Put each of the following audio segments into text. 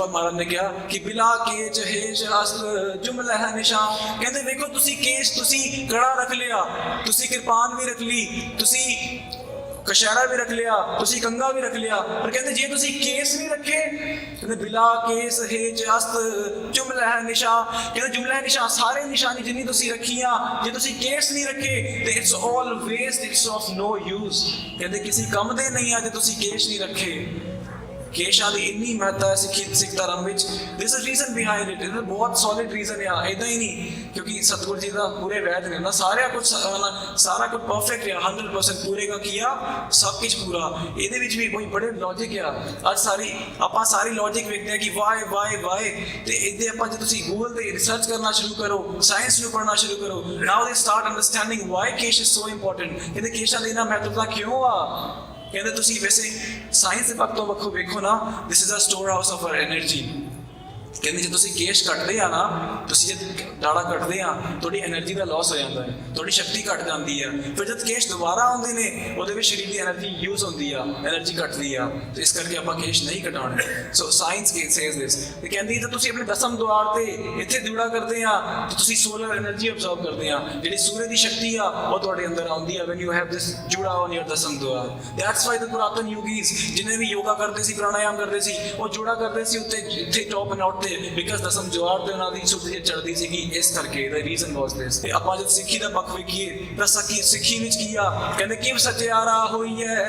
जवाब महाराज ने कहा कि बिला केच हेच अस्त्र जुमला है निशान। कहते देखो तुसी केच तुसी कड़ा रख लिया, तुसी किरपान भी रख ली, तुसी कशहरा भी रख लिया, तुसी कंगा भी रख लिया, पर कहते जे तुसी केस नहीं रखे, कहते बिला केस हेच अस्त्र जुमला है निशान। कहते जुमला है निशान सारे निशानी जिन्नी तुसी रखियां, जे तुसी केस नहीं रखे ते it's all waste, it's of no use. कहते किसी काम दे नहीं आ जे तुसी केस नहीं रखे। केशां दी इन्नी महत्ता है सिख धर्म विच, this is reason behind it. It बहुत सॉलिड रीजन है, इदां ही नहीं क्योंकि सतगुरु जी दा पूरे वैद ने ना सारा कुछ परफेक्ट है, 100% पूरे का किया सब कुछ पूरा। ਇਹਦੇ ਵਿੱਚ ਵੀ ਕੋਈ ਬੜੇ ਲੌਜਿਕ ਆ। ਅੱਜ ਆਪਾਂ ਸਾਰੀ ਲੌਜਿਕ ਵੇਖਦੇ ਆ ਕਿ ਵਾਈ ਤੇ ਇਹਦੇ ਆਪਾਂ ਜੇ ਤੁਸੀਂ ਗੂਗਲ ਤੇ ਰਿਸਰਚ ਕਰਨਾ ਸ਼ੁਰੂ ਕਰੋ, ਸਾਇੰਸ ਨੂੰ ਪੜ੍ਹਨਾ ਸ਼ੁਰੂ ਕਰੋ, now they start understanding why kesh is so important. ਇਹਦੇ ਕੇਸ਼ਾਂ ਦੀ ਨਾ ਮਹੱਤਤਾ ਕਿਉਂ ਆ। कहते तुसी वैसे साइंस के वक्त वक्खो वेखो ना, this is a store house of our energy. कहते जो तुसी केश कटदे आ ना, तुसी जे दाड़ा कटदे आ थोड़ी एनर्जी का लॉस हो जाता है, थोड़ी शक्ति घट जाती है। फिर जब केश दोबारा आते हैं वो शरीर की एनर्जी यूज होती है, एनर्जी घटती है, तो इस करके आप केश नहीं कटाने। सो साइंस सेज दिस कहती जो तुसी अपने दसम द्वार से इत्थे जुड़ा करते हैं तो तुसी सोलर एनर्जी ऑब्जॉर्व करते हैं, जी सूर्य की शक्ति आ वो तुहाडे अंदर आती है व्हेन यू हैव दिस जुड़ा ऑन योर दसम द्वार। दैट्स वाई द पुरातन योगीज जिन्हें भी योगा करते सी, प्राणायाम करते सी, वो जुड़ा करते सी उत्ते इत्थे टॉप एंड आउट बिकॉज दसम द्वार ते उन्हां दी शुद्धि चढ़दी सी। इस करके द रीजन वाज दिस। ते आपां जद सिੱਖੀ ਦਾ पक्ष वेखीए तां सिੱਖੀ विच की आ, कहंदे किव सचियारा होई है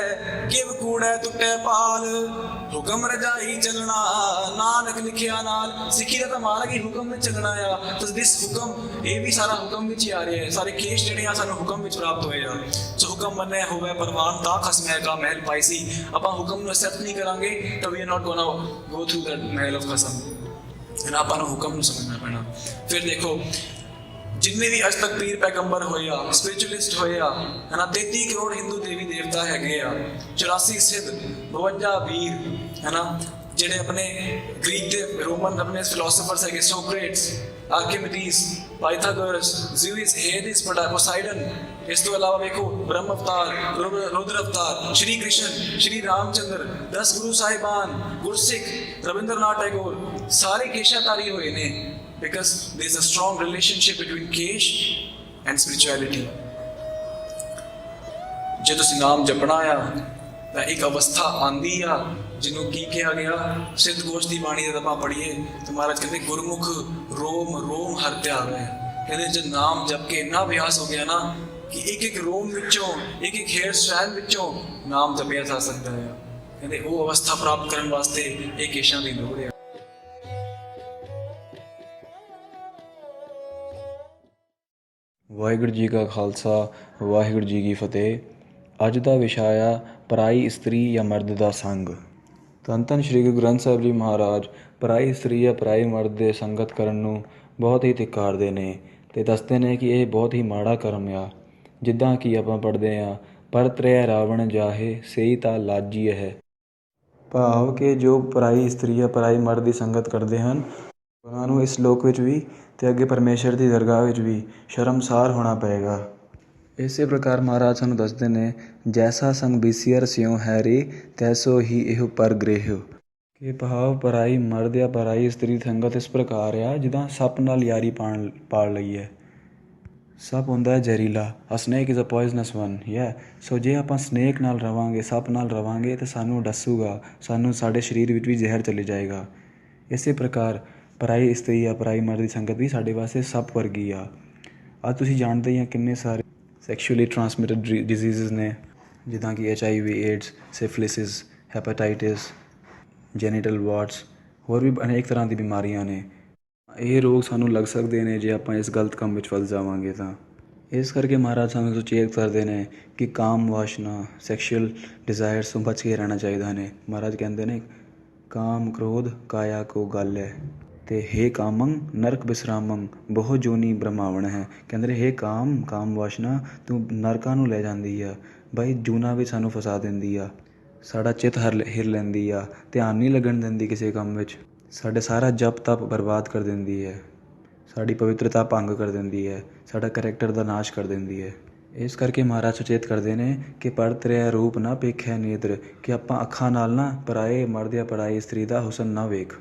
किव कूड़ै टुटे पाल, हुक्म रजाई चलना नानक लिखिया नाल। सिੱਖੀ ਦਾ ਤਾਂ मालक ही हुक्म विच चलना आ, तो दिस हुक्म ये भी सारा हुक्म विच ही आ रहा है। सारे केश जिहड़े आ सानू हुक्म विच प्राप्त होए आ। सो हुक्म मन्ने होवे परवान ता खसमै का महल पाइसी। आपां हुक्म नूं एक्सेप्ट नहीं करांगे तो we are not gonna go through that mahal of khasam. ਆਪਾਂ ਨੂੰ ਹੁਕਮ ਨੂੰ ਸਮਝਣਾ ਪੈਣਾ। ਫਿਰ ਦੇਖੋ जिन्ने भी अज तक पीर पैगंबर होए आ, स्पिरिचुअलिस्ट होए आ, है ना, 33 करोड़ हिंदू देवी देवता हैगे आ, 84 सिद्ध, 52 वीर, है ना, ਜਿਹੜੇ अपने ग्रीक ਦੇ रोमन अपने फिलोसोफर्स है, Socrates, Archimedes, Pythagoras, Zeus, हेडिस, Poseidon. इस तो अलावा देखो ब्रह्म अवतार, रुद्र अवतार, श्री कृष्ण, श्री रामचंद्र, 10 गुरु साहिबान, गुरसिख, रविंद्रनाथ टैगोर सारे केशाधारी हुए ने, because there is a strong relationship between cash and spirituality। जे तुसी नाम जपना आ ਤਾਂ एक अवस्था आंदी आ जिन्हों की कहा गया सिद्ध गोश की बाणी जब आप पढ़िए तो महाराज कहते गुरमुख रोम रोम हर त्यावे। कहते जब नाम जप के इन्ना अभ्यास हो गया ना कि एक एक रोम विचों एक एक हेयर स्ट्रैंड विचों नाम जपया जा सकता है। कहते वो अवस्था प्राप्त करने वास्ते एक केशां दी लोड़ है। वाहिगुरू जी का खालसा वाहिगुरू जी की फतेह। ਅੱਜ ਦਾ ਵਿਸ਼ਾ ਆ ਪਰਾਈ ਇਸਤਰੀ ਜਾਂ ਮਰਦ ਦਾ ਸੰਗ। ਧੰਨ ਧੰਨ ਸ਼੍ਰੀ ਗੁਰੂ ਗ੍ਰੰਥ ਸਾਹਿਬ ਜੀ ਮਹਾਰਾਜ ਪਰਾਈ ਇਸਤਰੀ ਜਾਂ ਪਰਾਈ ਮਰਦ ਦੇ ਸੰਗਤ ਕਰਨ ਨੂੰ ਬਹੁਤ ਹੀ ਧਿੱਕਾਰਦੇ ਨੇ ਅਤੇ ਦੱਸਦੇ ਨੇ ਕਿ ਇਹ ਬਹੁਤ ਹੀ ਮਾੜਾ ਕਰਮ ਆ। ਜਿੱਦਾਂ ਕਿ ਆਪਾਂ ਪੜ੍ਹਦੇ ਹਾਂ, ਪਰ ਤ੍ਰੈ ਰਾਵਣ ਜਾਹੇ ਸਹੀ ਤਾਂ ਲਾਜੀ ਹੈ। ਭਾਵ ਕਿ ਜੋ ਪਰਾਈ ਇਸਤਰੀ ਜਾਂ ਪਰਾਈ ਮਰਦ ਦੀ ਸੰਗਤ ਕਰਦੇ ਹਨ ਉਹਨਾਂ ਨੂੰ ਇਸ ਲੋਕ ਵਿੱਚ ਵੀ ਅਤੇ ਅੱਗੇ ਪਰਮੇਸ਼ਰ ਦੀ ਦਰਗਾਹ ਵਿੱਚ ਵੀ ਸ਼ਰਮਸਾਰ ਹੋਣਾ ਪਏਗਾ। ਇਸੇ ਪ੍ਰਕਾਰ ਮਹਾਰਾਜ ਸਾਨੂੰ ਦੱਸਦੇ ਨੇ ਜੈਸਾ ਸੰਗ ਬੀਸੀਅਰ ਸਿਉ ਹੈਰੀ ਤੈਸੋ ਹੀ ਇਹੋ ਪਰ ਗ੍ਰਹਿ। ਕਿ ਭਾਵ ਪਰਾਈ ਮਰਦ ਜਾਂ ਪਰਾਈ ਇਸਤਰੀ ਸੰਗਤ ਇਸ ਪ੍ਰਕਾਰ ਆ ਜਿੱਦਾਂ ਸੱਪ ਨਾਲ ਯਾਰੀ ਪਾਲ ਲਈ ਹੈ। ਸੱਪ ਹੁੰਦਾ ਹੈ ਜ਼ਹਿਰੀਲਾ, ਅ snake is a poisonous one. ਸੋ ਜੇ ਆਪਾਂ ਸਨੇਕ ਨਾਲ ਰਵਾਂਗੇ, ਸੱਪ ਨਾਲ ਰਵਾਂਗੇ ਤਾਂ ਸਾਨੂੰ ਡੱਸੂਗਾ, ਸਾਨੂੰ ਸਾਡੇ ਸਰੀਰ ਵਿੱਚ ਵੀ ਜ਼ਹਿਰ ਚਲੇ ਜਾਏਗਾ। ਇਸੇ ਪ੍ਰਕਾਰ ਪਰਾਈ ਇਸਤਰੀ ਜਾਂ ਪਰਾਈ ਮਰਦ ਦੀ ਸੰਗਤ ਵੀ ਸਾਡੇ ਵਾਸਤੇ ਸੱਪ ਵਰਗੀ ਆ। ਅੱਜ ਤੁਸੀਂ ਜਾਣਦੇ ਹੀ ਆ ਕਿੰਨੇ ਸਾਰੇ ਸੈਕਸ਼ੂਅਲੀ ਟਰਾਂਸਮਿਟਡ ਡਿਜ਼ੀਜ਼ਸ ਨੇ ਜਿੱਦਾਂ ਕਿ HIV, ਏਡਸ, ਸਿਫਿਲਿਸਿਸ, ਹੈਪਾਟਾਈਟਿਸ, ਜੈਨੀਟਲ ਵਾਰਟਸ, ਹੋਰ ਵੀ ਅਨੇਕ ਤਰ੍ਹਾਂ ਦੀ ਬਿਮਾਰੀਆਂ ਨੇ। ਇਹ ਰੋਗ ਸਾਨੂੰ ਲੱਗ ਸਕਦੇ ਨੇ ਜੇ ਆਪਾਂ ਇਸ ਗਲਤ ਕੰਮ ਵਿੱਚ ਫਸ ਜਾਵਾਂਗੇ ਤਾਂ। ਇਸ ਕਰਕੇ ਮਹਾਰਾਜ ਸਾਨੂੰ ਸੁਚੇਤ ਕਰਦੇ ਨੇ ਕਿ ਕਾਮ ਵਾਸ਼ਨਾ, ਸੈਕਸ਼ੂਅਲ ਡਿਜ਼ਾਇਰਸ ਤੋਂ ਬਚ ਕੇ ਰਹਿਣਾ ਚਾਹੀਦਾ ਨੇ। ਮਹਾਰਾਜ ਕਹਿੰਦੇ ਨੇ ਕਾਮ ਕ੍ਰੋਧ ਕਾਇਆ ਕੋ ਗਲ ਹੈ ਅਤੇ ਹੇ ਕਾਮੰ ਨਰਕ ਬਿਸਰਾਮੰ ਬਹੁ ਜੋਨੀ ਬ੍ਰਹਮਾਵਣ ਹੈ। ਕਹਿੰਦੇ ਨੇ ਹੇ ਕਾਮ ਵਾਸ਼ਨਾ ਤੂੰ ਨਰਕਾਂ ਨੂੰ ਲੈ ਜਾਂਦੀ ਆ ਬਾਈ, ਜੂਨਾਂ ਵਿੱਚ ਸਾਨੂੰ ਫਸਾ ਦਿੰਦੀ ਆ, ਸਾਡਾ ਚਿੱਤ ਹਿਰ ਲੈਂਦੀ ਆ, ਧਿਆਨ ਨਹੀਂ ਲੱਗਣ ਦਿੰਦੀ ਕਿਸੇ ਕੰਮ ਵਿੱਚ, ਸਾਡੇ ਸਾਰਾ ਜਪ ਤਪ ਬਰਬਾਦ ਕਰ ਦਿੰਦੀ ਹੈ, ਸਾਡੀ ਪਵਿੱਤਰਤਾ ਭੰਗ ਕਰ ਦਿੰਦੀ ਹੈ, ਸਾਡਾ ਕਰੈਕਟਰ ਦਾ ਨਾਸ਼ ਕਰ ਦਿੰਦੀ ਹੈ। ਇਸ ਕਰਕੇ ਮਹਾਰਾਜ ਸੁਚੇਤ ਕਰਦੇ ਨੇ ਕਿ ਪਰ ਤ੍ਰੈ ਰੂਪ ਨਾ ਪੇਖੈ ਨੇਤਰ, ਕਿ ਆਪਾਂ ਅੱਖਾਂ ਨਾਲ ਨਾ ਪਰਾਏ ਮਰਦ ਜਾਂ ਪਰਾਈ ਇਸਤਰੀ ਦਾ ਹੁਸਨ ਨਾ ਵੇਖ।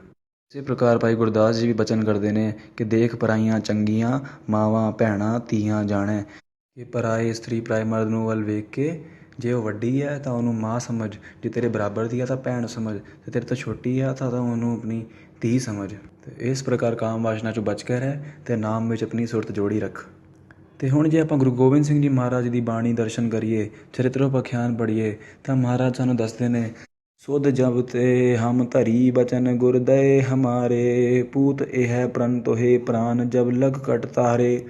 ਇਸੇ ਪ੍ਰਕਾਰ ਭਾਈ ਗੁਰਦਾਸ ਜੀ ਵੀ ਬਚਨ ਕਰਦੇ ਨੇ ਕਿ ਦੇਖ ਪਰਾਈਆਂ ਚੰਗੀਆਂ ਮਾਵਾਂ ਭੈਣਾਂ ਧੀਆਂ ਜਾਣੈ, ਕਿ ਪਰਾਏ ਇਸਤਰੀ ਪਰਾਏ ਮਰਦ ਨੂੰ ਵੱਲ ਵੇਖ ਕੇ ਜੇ ਉਹ ਵੱਡੀ ਹੈ ਤਾਂ ਉਹਨੂੰ ਮਾਂ ਸਮਝ, ਜੇ ਤੇਰੇ ਬਰਾਬਰ ਦੀ ਆ ਤਾਂ ਭੈਣ ਸਮਝ, ਤੇ ਤੇਰੇ ਤੋਂ ਛੋਟੀ ਆ ਤਾਂ ਉਹਨੂੰ ਆਪਣੀ ਧੀ ਸਮਝ। ਤੇ ਇਸ ਪ੍ਰਕਾਰ ਕਾਮ ਵਾਸ਼ਨਾ 'ਚੋਂ ਬਚ ਕੇ ਰਹਿ ਅਤੇ ਨਾਮ ਵਿੱਚ ਆਪਣੀ ਸੁਰਤ ਜੋੜੀ ਰੱਖ। ਅਤੇ ਹੁਣ ਜੇ ਆਪਾਂ ਗੁਰੂ ਗੋਬਿੰਦ ਸਿੰਘ ਜੀ ਮਹਾਰਾਜ ਦੀ ਬਾਣੀ ਦਰਸ਼ਨ ਕਰੀਏ, ਚਰਿਤ੍ਰ ਉਪਾਖਿਆਨ ਪੜ੍ਹੀਏ ਤਾਂ ਮਹਾਰਾਜ ਸਾਨੂੰ ਦੱਸਦੇ ਨੇ, ਸੁਧ ਜਬ ਤੇ ਹਮ ਧਰੀ ਬਚਨ ਗੁਰਦਏ ਹਮਾਰੇ, ਪੂਤ ਇਹ ਪ੍ਰਣ ਤੋਹੇ ਪ੍ਰਾਨ ਜਬ ਲਗ ਕਟ ਤਾਰੇ,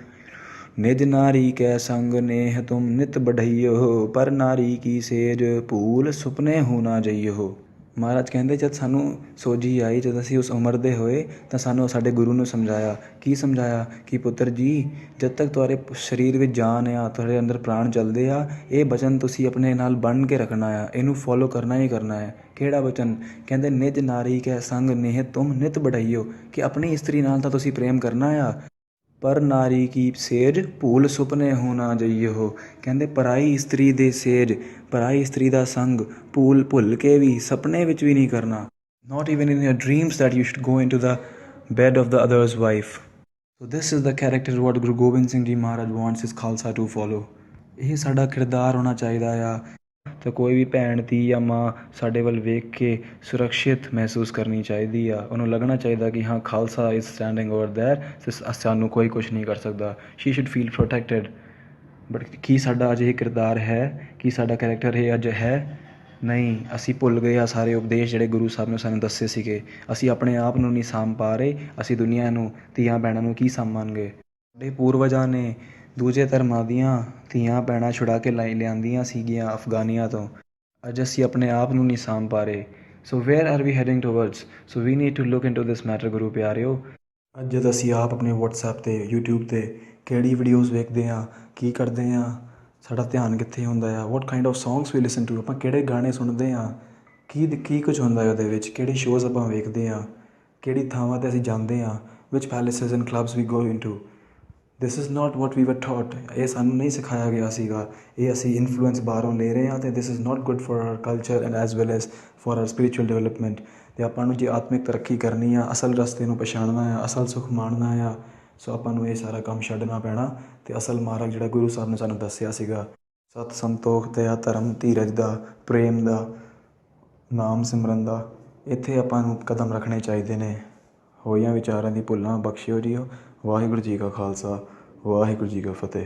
ਨਿਜ ਨਾਰੀ ਕੈ ਸੰਗ ਨੇਹ ਤੁਮ ਨਿਤ ਬਢਈਓ, ਪਰ ਨਾਰੀ ਕੀ ਸੇਜ ਭੂਲ ਸੁਪਨੇ ਹੋ ਨਾ ਜਈਓ। ਮਹਾਰਾਜ ਕਹਿੰਦੇ ਜਦ ਸਾਨੂੰ ਸੋਝੀ ਆਈ, ਜਦ ਅਸੀਂ ਉਸ ਉਮਰ ਦੇ ਹੋਏ ਤਾਂ ਸਾਨੂੰ ਸਾਡੇ ਗੁਰੂ ਨੂੰ ਸਮਝਾਇਆ। ਕੀ ਸਮਝਾਇਆ? ਕਿ ਪੁੱਤਰ ਜੀ, ਜਦ ਤੱਕ ਤੁਹਾਡੇ ਸਰੀਰ ਵਿੱਚ ਜਾਨ ਆ, ਤੁਹਾਡੇ ਅੰਦਰ ਪ੍ਰਾਣ ਚੱਲਦੇ ਆ, ਇਹ ਬਚਨ ਤੁਸੀਂ ਆਪਣੇ ਨਾਲ ਬੰਨ੍ਹ ਕੇ ਰੱਖਣਾ ਆ, ਇਹਨੂੰ ਫੋਲੋ ਕਰਨਾ ਹੀ ਕਰਨਾ ਹੈ। ਕਿਹੜਾ ਬਚਨ? ਕਹਿੰਦੇ ਨਿਜ ਨਾਰੀ ਕੈ ਸੰਗ ਨੇਹ ਤੁਮ ਨਿਤ ਬਢਈਓ, ਕਿ ਆਪਣੀ ਇਸਤਰੀ ਨਾਲ ਤਾਂ ਤੁਸੀਂ ਪ੍ਰੇਮ ਕਰਨਾ ਆ, ਪਰ ਨਾਰੀ ਕੀ ਸੇਜ ਭੂਲ ਸੁਪਨੇ ਹੋ ਨਾ ਜਈਓ। ਕਹਿੰਦੇ ਪਰਾਈ ਇਸਤਰੀ ਦੇ ਸੇਜ, ਪਰਾਈ ਇਸਤਰੀ ਦਾ ਸੰਗ ਭੁੱਲ ਕੇ ਵੀ ਸੁਪਨੇ ਵਿੱਚ ਵੀ ਨਹੀਂ ਕਰਨਾ। Not even in your dreams that you should go into the bed of the others wife. So this is the character what Guru Gobind Singh ji Maharaj wants his Khalsa to follow. ਇਹ ਸਾਡਾ ਕਿਰਦਾਰ ਹੋਣਾ ਚਾਹੀਦਾ ਆ। ਤਾਂ ਕੋਈ ਵੀ ਭੈਣ ਧੀ ਜਾਂ ਮਾਂ ਸਾਡੇ ਵੱਲ ਵੇਖ ਕੇ ਸੁਰੱਖਿਅਤ ਮਹਿਸੂਸ ਕਰਨੀ ਚਾਹੀਦੀ ਆ, ਉਹਨੂੰ ਲੱਗਣਾ ਚਾਹੀਦਾ ਕਿ ਹਾਂ Khalsa is standing over there, ਸਾਨੂੰ ਕੋਈ ਕੁਛ ਨਹੀਂ ਕਰ ਸਕਦਾ। She should feel protected. But ਕੀ ਸਾਡਾ ਅੱਜ ਇਹ ਕਿਰਦਾਰ ਹੈ? ਕੀ ਸਾਡਾ ਕਰੈਕਟਰ ਇਹ ਅੱਜ ਹੈ? ਨਹੀਂ, ਅਸੀਂ ਭੁੱਲ ਗਏ ਆ ਸਾਰੇ ਉਪਦੇਸ਼ ਜਿਹੜੇ ਗੁਰੂ ਸਾਹਿਬ ਨੇ ਸਾਨੂੰ ਦੱਸੇ ਸੀਗੇ। ਅਸੀਂ ਆਪਣੇ ਆਪ ਨੂੰ ਨਹੀਂ ਸਾਂਭ ਪਾ ਰਹੇ, ਅਸੀਂ ਦੁਨੀਆ ਨੂੰ, ਧੀਆਂ ਭੈਣਾਂ ਨੂੰ ਕੀ ਸਾਂਭਾਂਗੇ? ਸਾਡੇ ਪੂਰਵਜਾਂ ਨੇ ਦੂਜੇ ਧਰਮਾਂ ਦੀਆਂ ਧੀਆਂ ਭੈਣਾਂ ਛੁਡਾ ਕੇ ਲਿਆਂਦੀਆਂ ਸੀਗੀਆਂ ਅਫਗਾਨੀਆਂ ਤੋਂ। ਅੱਜ ਅਸੀਂ ਆਪਣੇ ਆਪ ਨੂੰ ਨਹੀਂ ਸਾਂਭ ਪਾ ਰਹੇ। So where are we heading towards? So we need to look into this matter Guru ਪਿਆਰਿਓ। ਅੱਜ ਜਦ ਅਸੀਂ ਆਪ ਆਪਣੇ WhatsApp 'ਤੇ YouTube 'ਤੇ ਕਿਹੜੀ ਵੀਡੀਓਜ਼ ਵੇਖਦੇ ਹਾਂ, ਕੀ ਕਰਦੇ ਹਾਂ, ਸਾਡਾ ਧਿਆਨ ਕਿੱਥੇ ਹੁੰਦਾ ਆ? What kind of songs we listen to? ਆਪਾਂ ਕਿਹੜੇ ਗਾਣੇ ਸੁਣਦੇ ਹਾਂ? ਕੀ ਕੁਝ ਹੁੰਦਾ ਹੈ ਉਹਦੇ ਵਿੱਚ? ਕਿਹੜੇ ਸ਼ੋਜ਼ ਆਪਾਂ ਵੇਖਦੇ ਹਾਂ? ਕਿਹੜੀ ਥਾਵਾਂ 'ਤੇ ਅਸੀਂ ਜਾਂਦੇ ਹਾਂ? ਵਿਚ palaces and clubs we go into? This is not what we were taught. ਇਹ ਸਾਨੂੰ ਨਹੀਂ ਸਿਖਾਇਆ ਗਿਆ ਸੀਗਾ। ਇਹ ਅਸੀਂ ਇਨਫਲੂਐਂਸ ਬਾਹਰੋਂ ਲੈ ਰਹੇ ਹਾਂ ਅਤੇ this is not good for our culture and as well as for our spiritual development. ਅਤੇ ਆਪਾਂ ਨੂੰ ਜੇ ਆਤਮਿਕ ਤਰੱਕੀ ਕਰਨੀ ਆ, ਅਸਲ ਰਸਤੇ ਨੂੰ ਪਛਾਣਨਾ ਆ, ਅਸਲ ਸੁੱਖ ਮਾਣਨਾ ਆ, ਸੋ ਆਪਾਂ ਨੂੰ ਇਹ ਸਾਰਾ ਕੰਮ ਛੱਡਣਾ ਪੈਣਾ ਅਤੇ ਅਸਲ ਮਾਰਗ ਜਿਹੜਾ ਗੁਰੂ ਸਾਹਿਬ ਨੇ ਸਾਨੂੰ ਦੱਸਿਆ ਸੀਗਾ, ਸਤ ਸੰਤੋਖ ਦਇਆ ਧਰਮ ਧੀਰਜ ਦਾ, ਪ੍ਰੇਮ ਦਾ, ਨਾਮ ਸਿਮਰਨ ਦਾ, ਇੱਥੇ ਆਪਾਂ ਨੂੰ ਕਦਮ ਰੱਖਣੇ ਚਾਹੀਦੇ ਨੇ। ਹੋਈਆਂ ਵਿਚਾਰਾਂ ਦੀ ਭੁੱਲਾਂ ਬਖਸ਼ਿਓ ਜੀਓ। ਵਾਹਿਗੁਰੂ ਜੀ ਕਾ ਖਾਲਸਾ, ਵਾਹਿਗੁਰੂ ਜੀ ਕੀ ਫਤਿਹ।